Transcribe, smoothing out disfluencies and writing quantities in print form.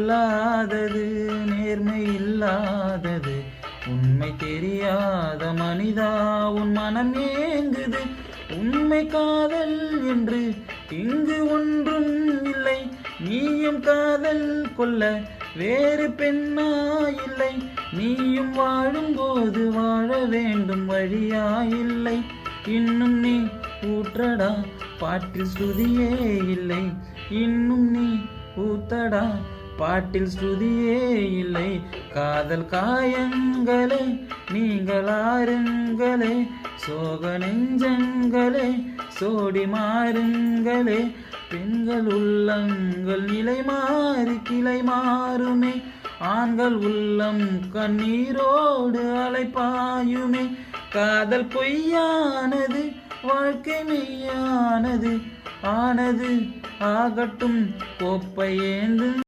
பொல்லாதது நேர்மை இல்லாதது உண்மை தெரியாத மனிதா உன் மனம் ஏங்குது. உண்மை காதல் என்று இங்கு ஒன்றும் இல்லை. நீயும் காதல் கொள்ள வேறு பெண்ணா இல்லை. நீயும் வாழும்போது வாழ வேண்டும் வழியா இல்லை. இன்னும் நீ ஊற்றடா பாட்டில் ஸ்ருதியே இல்லை. இன்னும் நீ ஊத்தடா பாட்டில் ஸ்ருதியே இல்லை. காதல் காயங்களே நீங்களாருங்களே சோக நெஞ்சங்களே சோடி மாறுங்களே. பெண்கள் உள்ளங்கள் நிலை மாறி கிளை மாறுமே. ஆண்கள் உள்ளம் கண்ணீரோடு அலைப்பாயுமே. காதல் பொய்யானது வாழ்க்கை மெய்யானது. ஆனது ஆகட்டும் கோப்பை ஏந்து